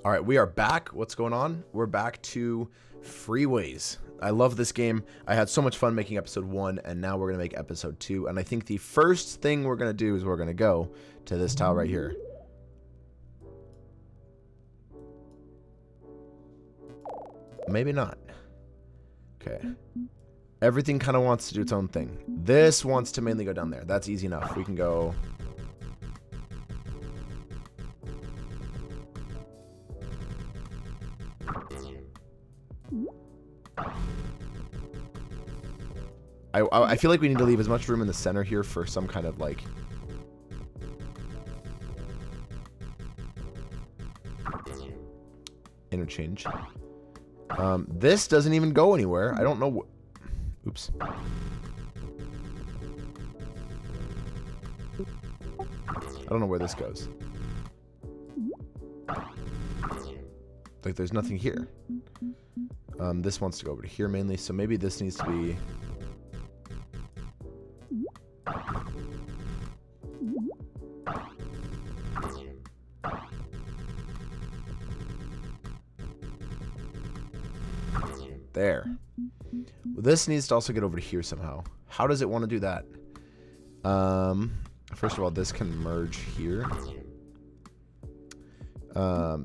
All right, we are back. What's going on? We're back to Freeways. I love this game. I had so much fun making episode 1, and now we're going to make episode 2. And I think the first thing we're going to do is we're going to go to this tile right here. Maybe not. Okay. Everything kind of wants to do its own thing. This wants to mainly go down there. That's easy enough. We can go... I feel like we need to leave as much room in the center here for some kind of like... interchange. This doesn't even go anywhere. I don't know. Oops. I don't know where this goes. Like, there's nothing here. This wants to go over to here mainly, so maybe this needs to be... there. Well, this needs to also get over to here somehow. How does it want to do that? First of all, this can merge here.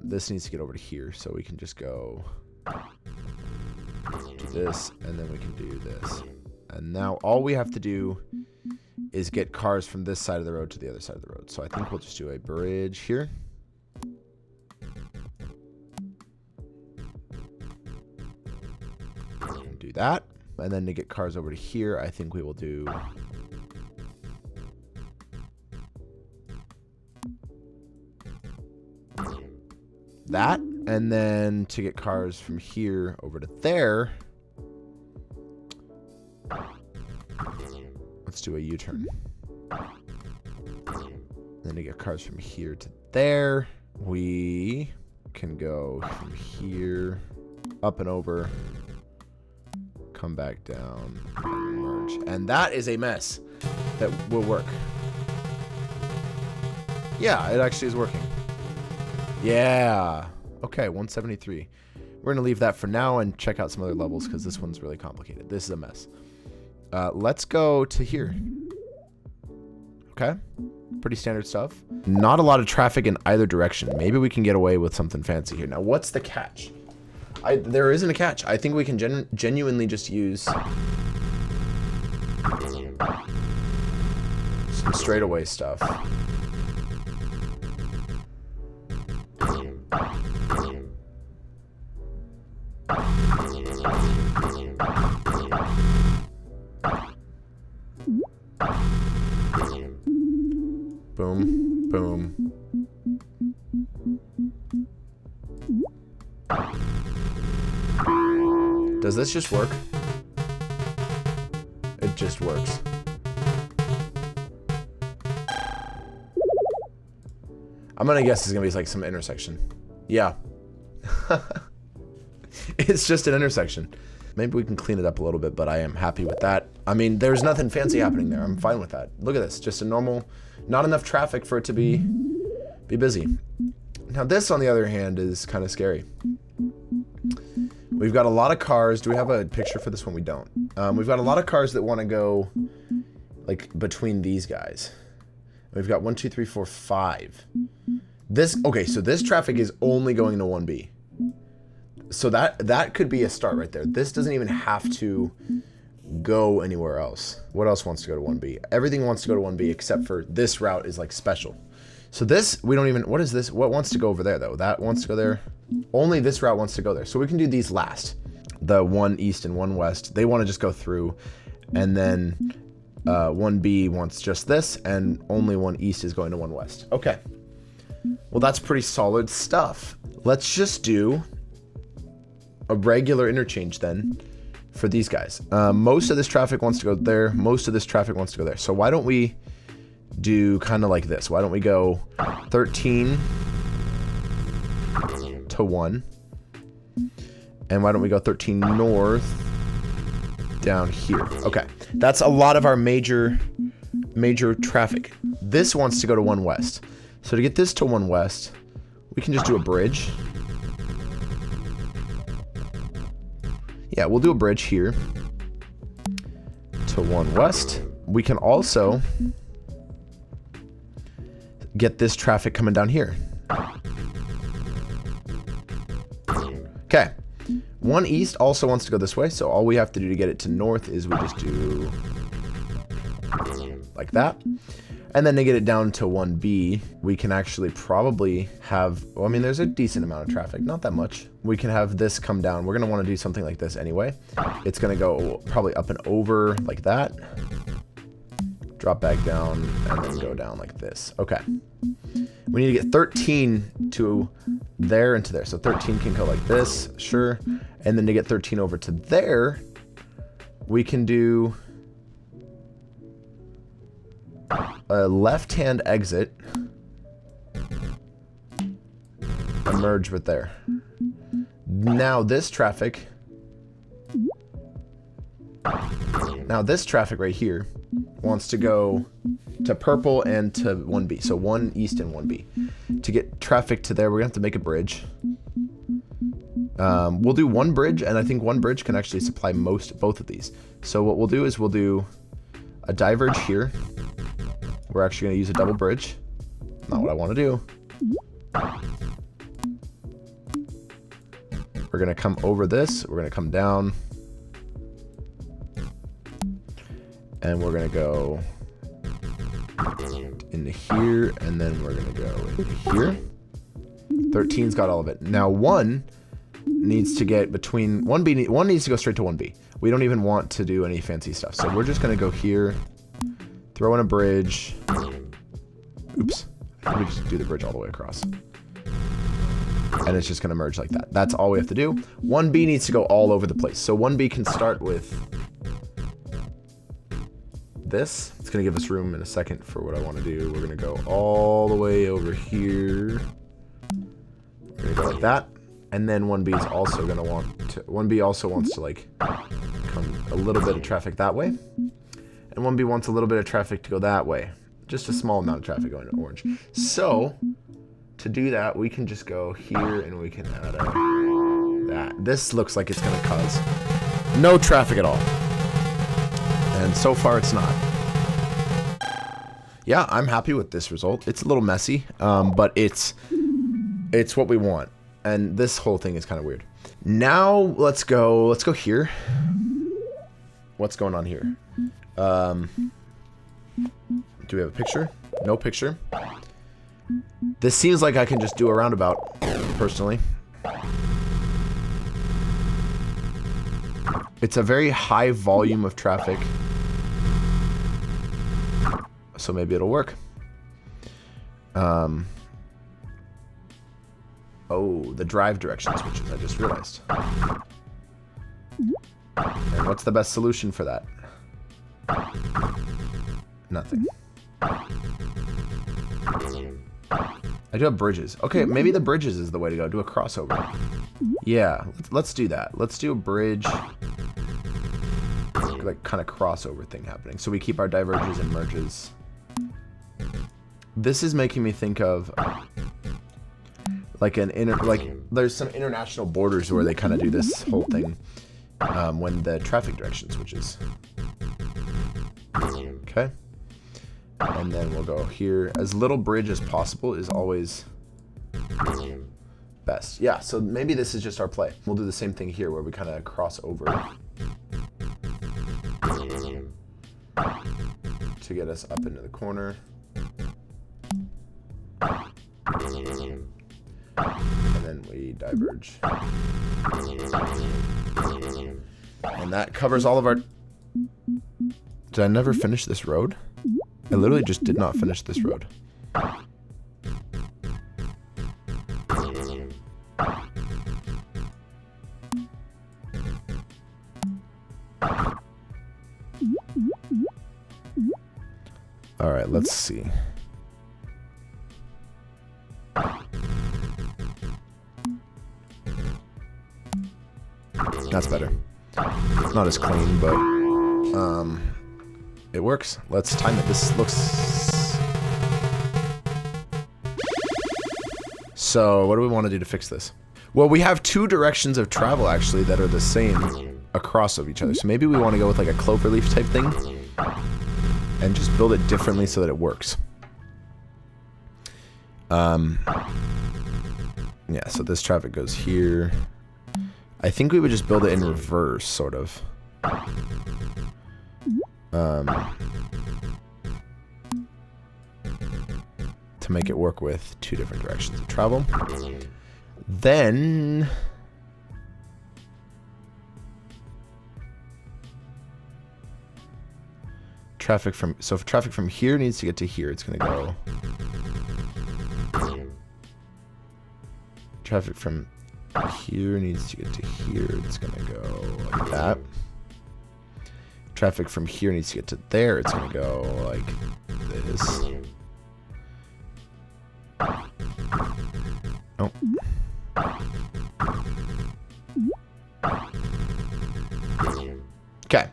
This needs to get over to here, so we can just go do this, and then we can do this. And now all we have to do is get cars from this side of the road to the other side of the road. So I think we'll just do a bridge here. Do that, and then to get cars over to here, I think we will do that, and then to get cars from here over to there, let's do a U-turn. Then to get cars from here to there, we can go from here up and over, come back down, and merge. And that is a mess that will work. Yeah, it actually is working. Yeah. Okay, 173. We're going to leave that for now and check out some other levels because this one's really complicated. This is a mess. Let's go to here. Okay. Pretty standard stuff. Not a lot of traffic in either direction. Maybe we can get away with something fancy here. Now, what's the catch? There isn't a catch. I think we can genuinely just use some straightaway stuff. Boom, boom. Does this just work? It just works. I'm gonna guess it's gonna be like some intersection. Yeah. It's just an intersection. Maybe we can clean it up a little bit, but I am happy with that. I mean, there's nothing fancy happening there. I'm fine with that. Look at this. Just a normal, not enough traffic for it to be busy. Now this, on the other hand, is kind of scary. We've got a lot of cars. Do we have a picture for this one? We don't. We've got a lot of cars that want to go like between these guys. We've got 1, 2, 3, 4, 5. This, okay, so this traffic is only going to 1B. So that could be a start right there. This doesn't even have to go anywhere else. What else wants to go to 1B? Everything wants to go to 1B except for this route is like special. So this, we don't even, what is this? What wants to go over there though? That wants to go there. Only this route wants to go there. So we can do these last. The 1 east and 1 west. They want to just go through. And then 1B wants just this. And only 1 east is going to 1 west. Okay. Well, that's pretty solid stuff. Let's just do a regular interchange then for these guys. Most of this traffic wants to go there. Most of this traffic wants to go there. So why don't we do kind of like this? Why don't we go 13 to 1? And why don't we go 13 north down here? Okay. That's a lot of our major traffic. This wants to go to 1 west. So to get this to 1 west, we can just do a bridge. Yeah, we'll do a bridge here to 1 west. We can also get this traffic coming down here. Okay. 1 east also wants to go this way, so all we have to do to get it to north is we just do like that. And then to get it down to 1B, we can actually probably have, well, I mean, there's a decent amount of traffic, not that much. We can have this come down. We're going to want to do something like this anyway. It's going to go probably up and over like that. Drop back down and then go down like this. Okay. We need to get 13 to there and to there. So 13 can go like this, sure. And then to get 13 over to there, we can do a left-hand exit and merge with there. Now this traffic right here wants to go to purple and to 1B. So 1 east and 1B. To get traffic to there, we're gonna have to make a bridge. We'll do 1 bridge, and I think 1 bridge can actually supply both of these. So what we'll do is we'll do a diverge here. We're actually going to use a double bridge. Not what I want to do. We're going to come over this. We're going to come down. And we're going to go into here. And then we're going to go into here. 13's got all of it. Now 1 needs to get between 1B. 1 needs to go straight to 1B. We don't even want to do any fancy stuff. So we're just going to go here. Throw in a bridge. Oops. I think we just do the bridge all the way across. And it's just going to merge like that. That's all we have to do. 1B needs to go all over the place. So 1B can start with this. It's going to give us room in a second for what I want to do. We're going to go all the way over here. We're going to go like that. And then 1B is also going to want to... 1B also wants to, like, come a little bit of traffic that way. And 1B wants a little bit of traffic to go that way. Just a small amount of traffic going to orange. So, to do that, we can just go here and we can add that. This looks like it's going to cause no traffic at all. And so far, it's not. Yeah, I'm happy with this result. It's a little messy, but it's what we want. And this whole thing is kind of weird. Now, let's go here. What's going on here? Do we have a picture? No picture. This seems like I can just do a roundabout, personally. It's a very high volume of traffic. So maybe it'll work. Oh, the drive direction switches, I just realized. And what's the best solution for that? Nothing. I do have bridges. Okay, maybe the bridges is the way to go. Do a crossover. Yeah, let's do that. Let's do a bridge. Like, kind of crossover thing happening. So we keep our diverges and merges. This is making me think of... like there's some international borders where they kind of do this whole thing when the traffic direction switches. Okay. And then we'll go here. As little bridge as possible is always best. Yeah, so maybe this is just our play. We'll do the same thing here where we kind of cross over to get us up into the corner. And then we diverge. And that covers all of our... Did I never finish this road? I literally just did not finish this road. All right, let's see. That's better. It's not as clean, but it works. Let's time it. This looks... So, what do we want to do to fix this? Well, we have two directions of travel, actually, that are the same. across of each other. So maybe we want to go with like a cloverleaf type thing and just build it differently so that it works. Yeah, so this traffic goes here. I think we would just build it in reverse, sort of. To make it work with two different directions of travel. Then traffic from, so if traffic from here needs to get to here, it's gonna go. Traffic from here needs to get to here, it's gonna go like that. Traffic from here needs to get to there, it's gonna go like this. Oh. Okay.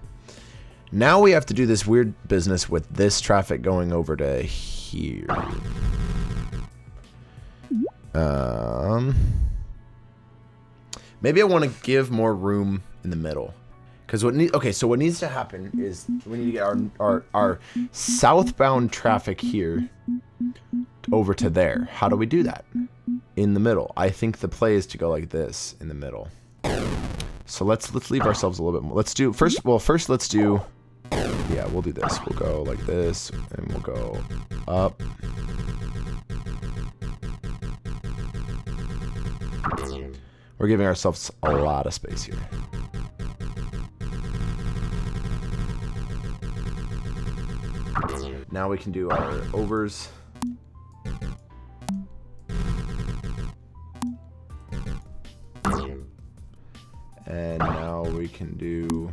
Now we have to do this weird business with this traffic going over to here. Maybe I want to give more room in the middle. Because what needs to happen is we need to get our southbound traffic here over to there. How do we do that? In the middle. I think the play is to go like this in the middle. So let's leave ourselves a little bit more. Let's do first let's do, yeah, we'll do this. We'll go like this and we'll go up. We're giving ourselves a lot of space here. Now we can do our overs. And now we can do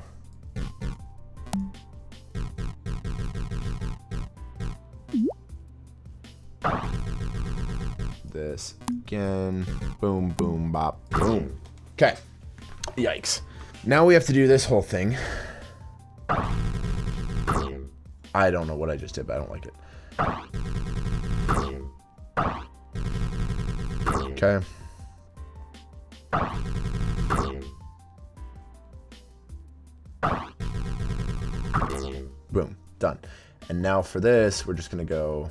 this again. Boom, boom, bop, boom. Okay. Yikes. Now we have to do this whole thing. I don't know what I just did, but I don't like it. Okay. Boom. Done. And now for this, we're just going to go...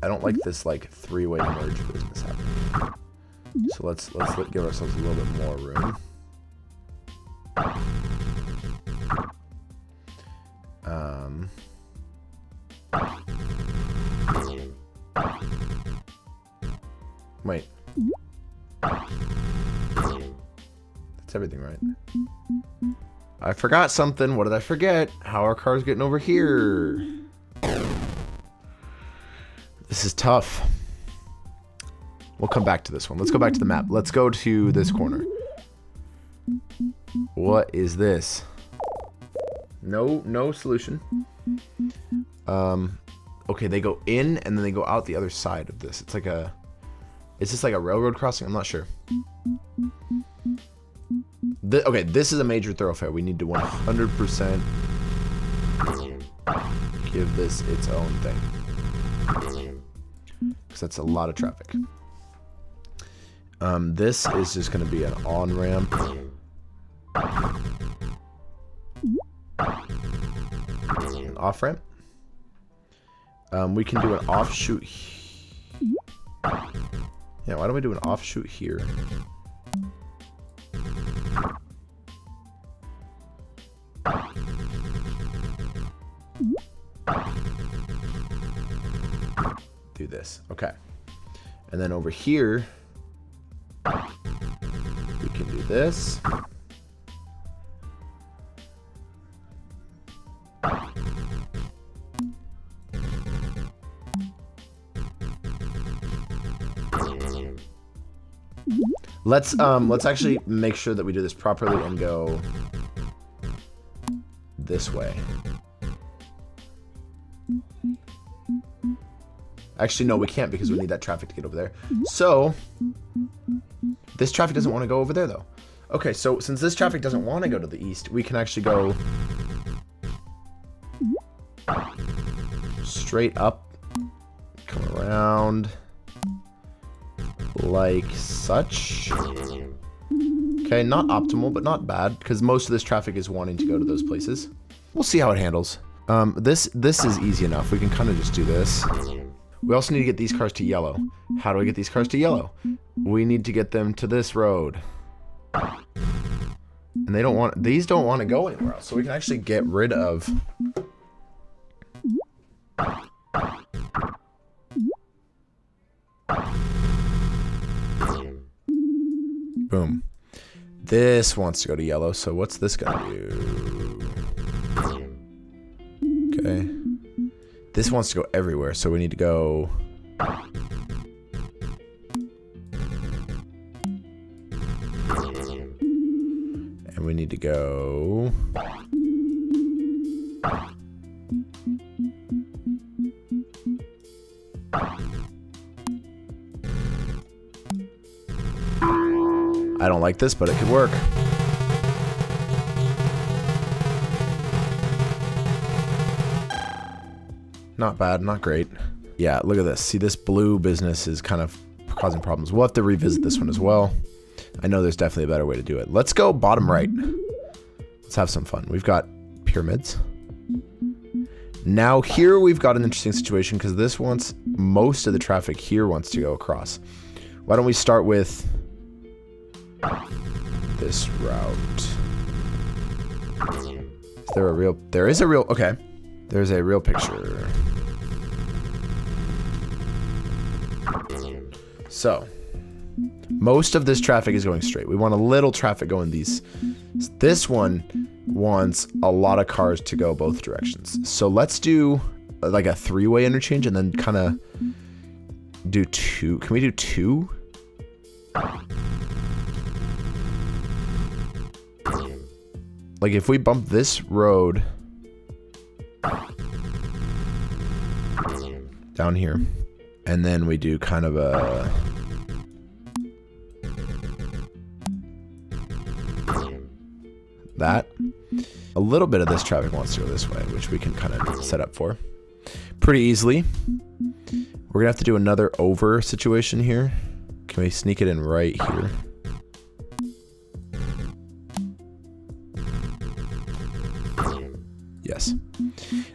I don't like this like three-way merge business happening. So let's give ourselves a little bit more room. Wait. That's everything, right? I forgot something. What did I forget? How are cars getting over here? This is tough. We'll come back to this one. Let's go back to the map. Let's go to this corner. What is this? No solution. Okay, they go in and then they go out the other side of this. It's like a... Is this like a railroad crossing? I'm not sure. Okay, this is a major thoroughfare. We need to 100% give this its own thing. Because that's a lot of traffic. This is just going to be an on-ramp. An off-ramp. We can do an offshoot. Yeah, why don't we do an offshoot here? Do this. Okay. And then over here, we can do this. Let's actually make sure that we do this properly and go this way. Actually, no, we can't because we need that traffic to get over there. So, this traffic doesn't want to go over there, though. Okay, so since this traffic doesn't want to go to the east, we can actually go straight up, come around, like such. Okay, not optimal, but not bad, because most of this traffic is wanting to go to those places. We'll see how it handles. This is easy enough. We can kind of just do this. We also need to get these cars to yellow. How do I get these cars to yellow? We need to get them to this road. And these don't want to go anywhere else. So we can actually get rid of... Boom. This wants to go to yellow, so what's this gonna do? Okay. This wants to go everywhere, so we need to go... And we need to go... I don't like this, but it could work. Not bad, not great. Yeah, look at this. See, this blue business is kind of causing problems. We'll have to revisit this one as well. I know there's definitely a better way to do it. Let's go bottom right. Let's have some fun. We've got pyramids. Now here we've got an interesting situation because this wants, most of the traffic here wants to go across. Why don't we start with this route? Is there a real, there is a real, okay. There's a real picture. So, most of this traffic is going straight. We want a little traffic going these. This one wants a lot of cars to go both directions. So let's do like a three-way interchange and then kind of do two. Can we do two? Like if we bump this road down here, and then we do kind of a that. A little bit of this traffic wants to go this way, which we can kind of set up for pretty easily. We're gonna have to do another over situation here. Can we sneak it in right here? Yes.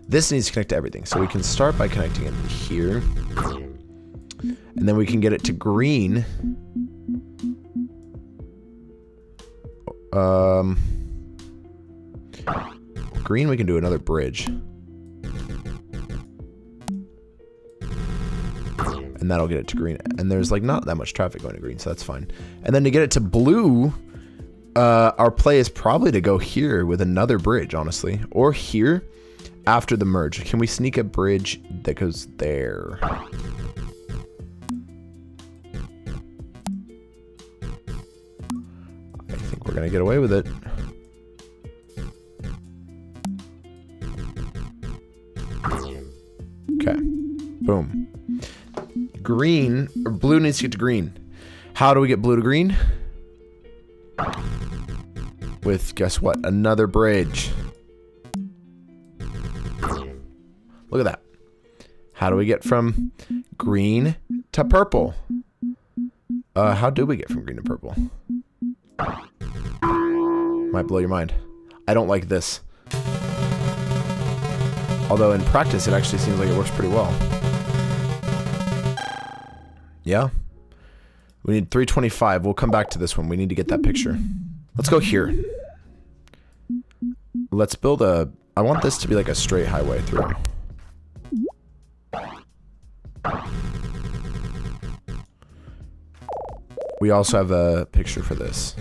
This needs to connect to everything, so we can start by connecting it here. And then we can get it to green. Green, we can do another bridge. And that'll get it to green. And there's like not that much traffic going to green, so that's fine. And then to get it to blue, our play is probably to go here with another bridge, honestly. Or here after the merge. Can we sneak a bridge that goes there? I think we're gonna get away with it. Okay. Boom. Green, or blue needs to get to green. How do we get blue to green? With, guess what? Another bridge. Look at that. How do we get from green to purple? How do we get from green to purple? Might blow your mind. I don't like this. Although in practice, it actually seems like it works pretty well. Yeah. We need 325. We'll come back to this one. We need to get that picture. Let's go here. Let's build a... I want this to be like a straight highway through. We also have a picture for this.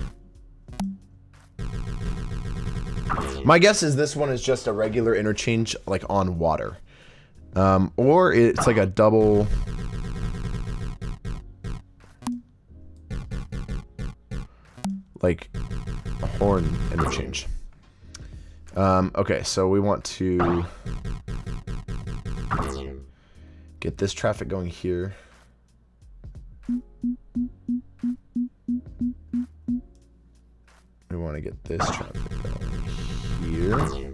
My guess is this one is just a regular interchange, like on water. Or it's like a double... like a horn interchange. Okay, so we want to get this traffic going here. We want to get this traffic going here.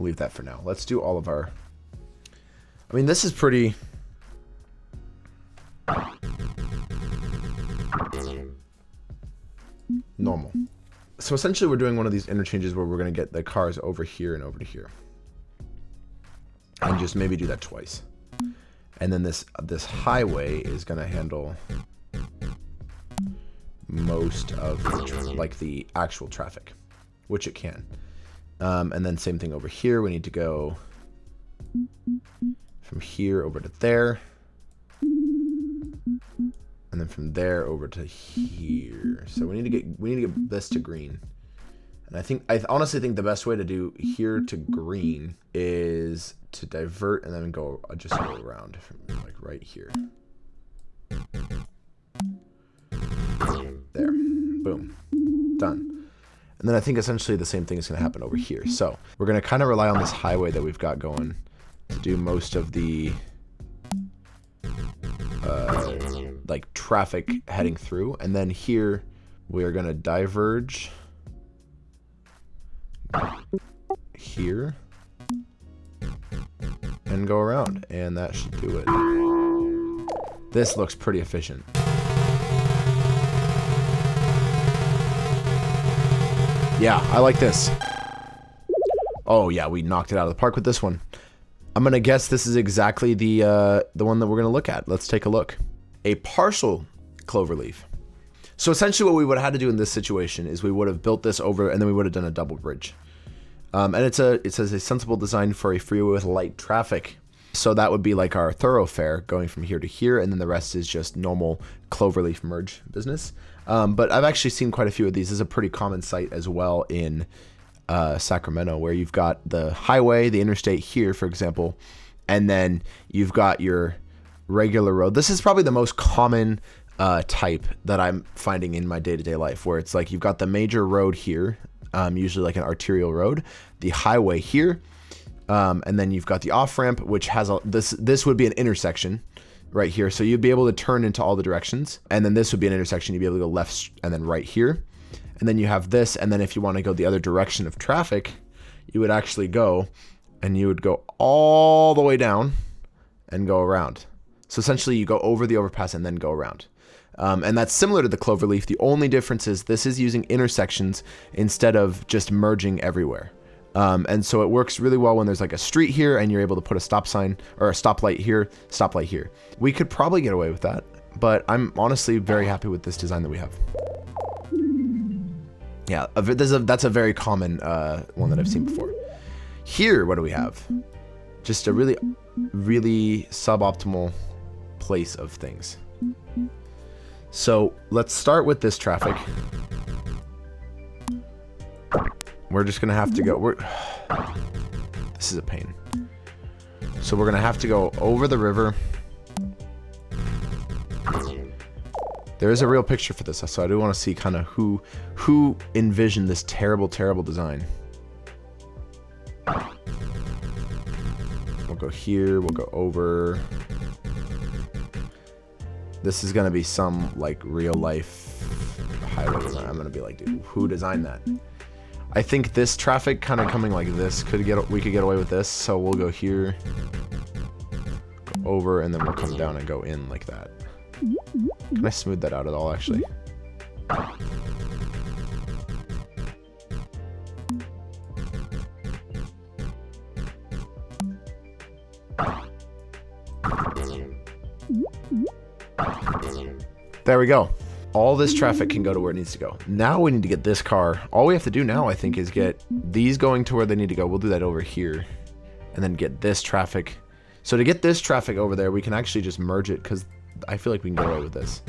We'll leave that for now. Let's do all of our... I mean, this is pretty... normal. So essentially we're doing one of these interchanges where we're going to get the cars over here and over to here. And just maybe do that twice. And then this highway is going to handle most of the actual traffic, which it can. And then same thing over here. We need to go from here over to there. And then from there over to here. So we need to get this to green. And I honestly think the best way to do here to green is to divert and then just go around from like right here. There. Boom. Done. And then I think essentially the same thing is going to happen over here. So we're going to kind of rely on this highway that we've got going to do most of the like traffic heading through. And then here we are going to diverge here and go around, and that should do it. This looks pretty efficient. Yeah, I like this. Oh yeah, we knocked it out of the park with this one. I'm gonna guess this is exactly the one that we're gonna look at. Let's take a look. A partial cloverleaf. So essentially what we would have had to do in this situation is we would have built this over and then we would have done a double bridge. And it says a sensible design for a freeway with light traffic. So that would be like our thoroughfare going from here to here, and then the rest is just normal cloverleaf merge business. But I've actually seen quite a few of these. This is a pretty common sight as well in Sacramento, where you've got the highway, the interstate here, for example, and then you've got your regular road. This is probably the most common type that I'm finding in my day-to-day life, where it's like you've got the major road here, usually like an arterial road, the highway here, and then you've got the off-ramp, which has this would be an intersection right here. So you'd be able to turn into all the directions, and then this would be an intersection. You'd be able to go left and then right here. And then you have this, and then if you want to go the other direction of traffic, you would actually go, and you would go all the way down and go around. So essentially you go over the overpass and then go around. And that's similar to the cloverleaf. The only difference is this is using intersections instead of just merging everywhere. And so it works really well when there's like a street here and you're able to put a stop sign or a stoplight here, stoplight here. We could probably get away with that, but I'm honestly very happy with this design that we have. Yeah, that's a very common one that I've seen before. Here, what do we have? Just a really, really suboptimal place of things. So let's start with this traffic. We're just gonna have to go. This is a pain. So we're gonna have to go over the river. There is a real picture for this, so I do want to see kind of who envisioned this terrible, terrible design. We'll go here. We'll go over. This is gonna be some like real life highway design. I'm gonna be like, dude, who designed that? I think this traffic kind of coming like this we could get away with this. So we'll go here, go over, and then we'll come down and go in like that. Can I smooth that out at all, actually? There we go. All this traffic can go to where it needs to go. Now we need to get this car. All we have to do now, I think, is get these going to where they need to go. We'll do that over here. And then get this traffic. So to get this traffic over there, we can actually just merge it, because I feel like we can get away with this.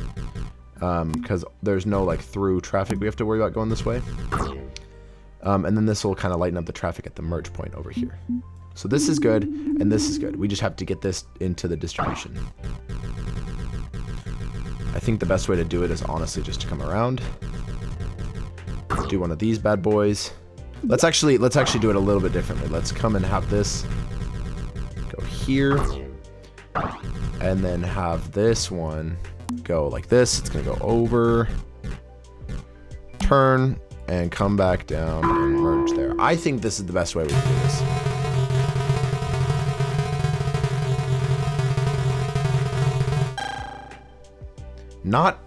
Because there's no like through traffic we have to worry about going this way. And then this will kind of lighten up the traffic at the merge point over here. So this is good, and this is good. We just have to get this into the distribution. I think the best way to do it is honestly just to come around. Do one of these bad boys. Let's actually do it a little bit differently. Let's come and have this go here. And then have this one go like this. It's gonna go over, turn, and come back down and merge there. I think this is the best way we can do this. not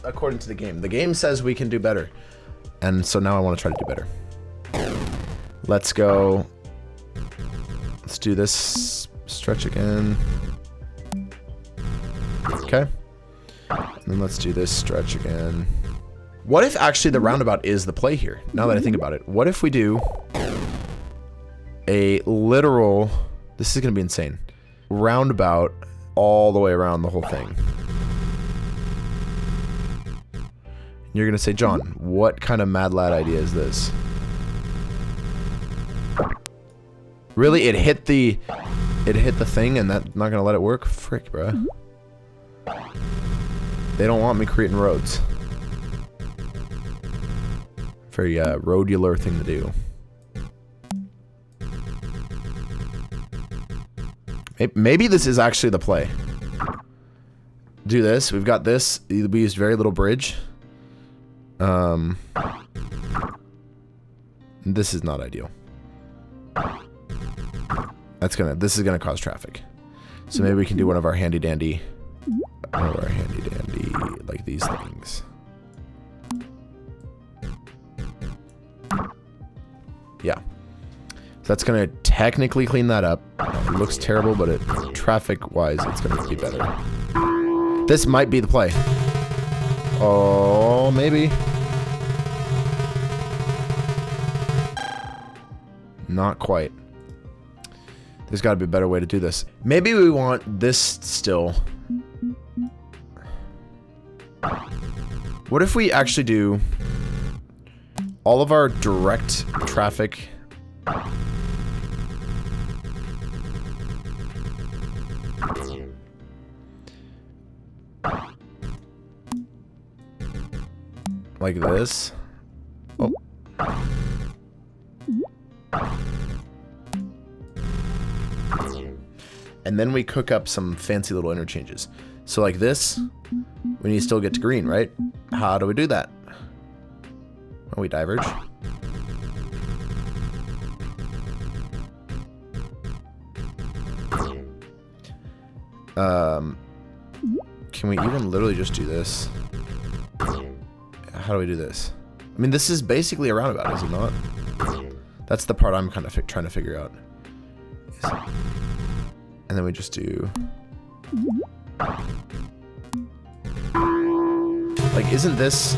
according to the game. The game says we can do better. And so now I want to try to do better. Let's go. Let's do this stretch again. Okay. And then let's do this stretch again. What if actually the roundabout is the play here? Now that I think about it. What if we do a literal, this is going to be insane, roundabout all the way around the whole thing? You're going to say, John, what kind of mad lad idea is this? Really? It hit the thing and that's not going to let it work? Frick, bruh. They don't want me creating roads. Very roadular thing to do. Maybe this is actually the play. Do this. We've got this. We used very little bridge. This is not ideal. This is gonna cause traffic. So maybe we can do one of our handy dandy, like these things. Yeah. So that's gonna technically clean that up. It looks terrible, but traffic-wise, it's gonna be better. This might be the play. Oh, maybe. Not quite. There's got to be a better way to do this. Maybe we want this still. What if we actually do all of our direct traffic like this? Oh. And then we cook up some fancy little interchanges. So like this, we need to still get to green, right? How do we do that? Oh, we diverge. Can we even literally just do this? How do we do this? I mean, this is basically a roundabout, is it not? That's the part I'm kind of trying to figure out. And then we just do... Like, isn't this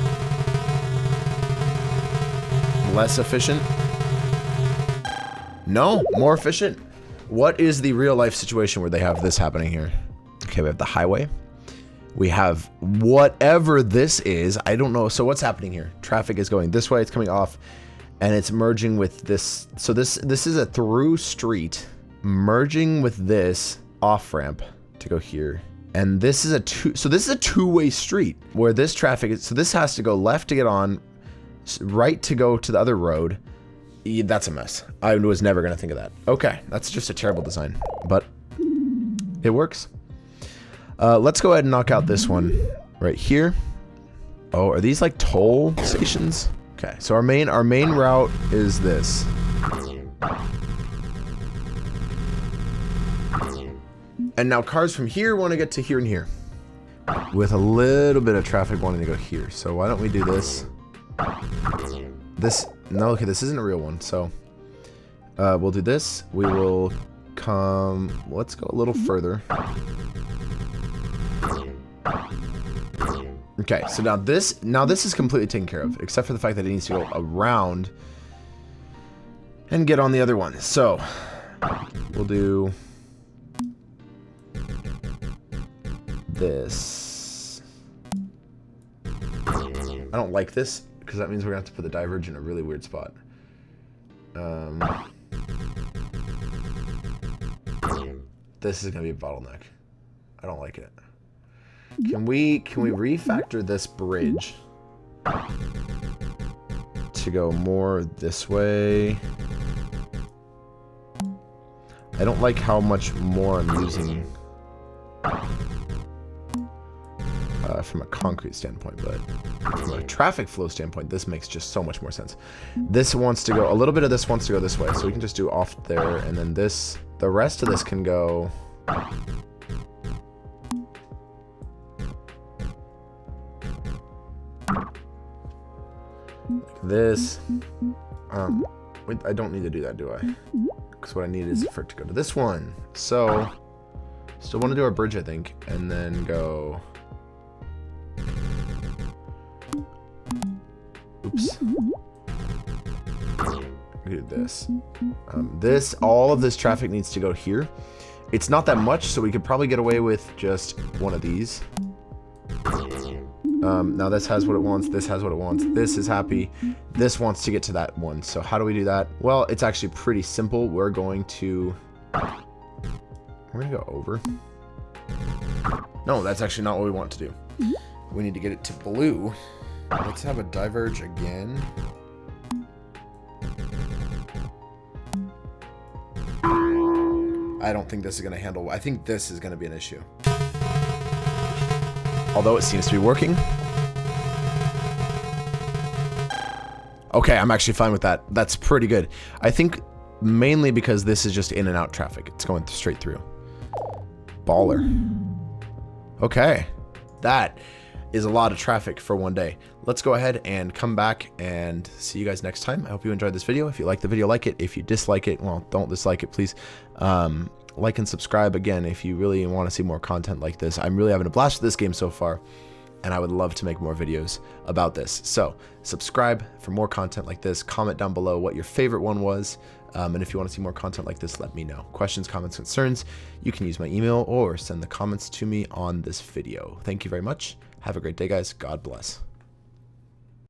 less efficient? No, more efficient. What is the real life situation where they have this happening here? Okay, we have the highway. We have whatever this is. I don't know. So what's happening here? Traffic is going this way. It's coming off. And it's merging with this. So this is a through street merging with this off ramp to go here. And this is a two-way street where this traffic is, so this has to go left to get on, right to go to the other road. That's a mess. I was never going to think of that. Okay, that's just a terrible design, but it works. Let's go ahead and knock out this one right here. Oh, are these like toll stations? Okay, so our main route is this. And now cars from here want to get to here and here, with a little bit of traffic wanting to go here. So why don't we do this? No, okay, this isn't a real one. So we'll do this. We will come. Let's go a little further. Okay, so now this is completely taken care of, except for the fact that it needs to go around and get on the other one. So we'll do this. I don't like this because that means we're gonna have to put the diverge in a really weird spot. This is gonna be a bottleneck. I don't like it. Can we refactor this bridge to go more this way? I don't like how much more I'm using from a concrete standpoint, but from a traffic flow standpoint, this makes just so much more sense. This wants to go, a little bit of this wants to go this way, so we can just do off there, and then this, the rest of this can go like this. Wait, I don't need to do that, do I? Because what I need is for it to go to this one. So, still want to do our bridge, I think, and then go. Oops. We do this. All of this traffic needs to go here. It's not that much, so we could probably get away with just one of these. Now this has what it wants, this has what it wants, this is happy, this wants to get to that one. So how do we do that? Well, it's actually pretty simple. We're going to go over. No, that's actually not what we want to do. We need to get it to blue. Let's have a diverge again. I don't think this is going to handle. I think this is going to be an issue. Although it seems to be working. Okay, I'm actually fine with that. That's pretty good. I think mainly because this is just in and out traffic. It's going straight through. Baller. Okay. That is a lot of traffic for one day. Let's go ahead and come back and see you guys next time. I hope you enjoyed this video. If you like the video, like it. If you dislike it, well, don't dislike it, please. Like and subscribe again if you really want to see more content like this. I'm really having a blast with this game so far, and I would love to make more videos about this. So subscribe for more content like this. Comment down below what your favorite one was, and if you want to see more content like this, let me know. Questions, comments, concerns, you can use my email or send the comments to me on this video. Thank you very much. Have a great day, guys. God bless.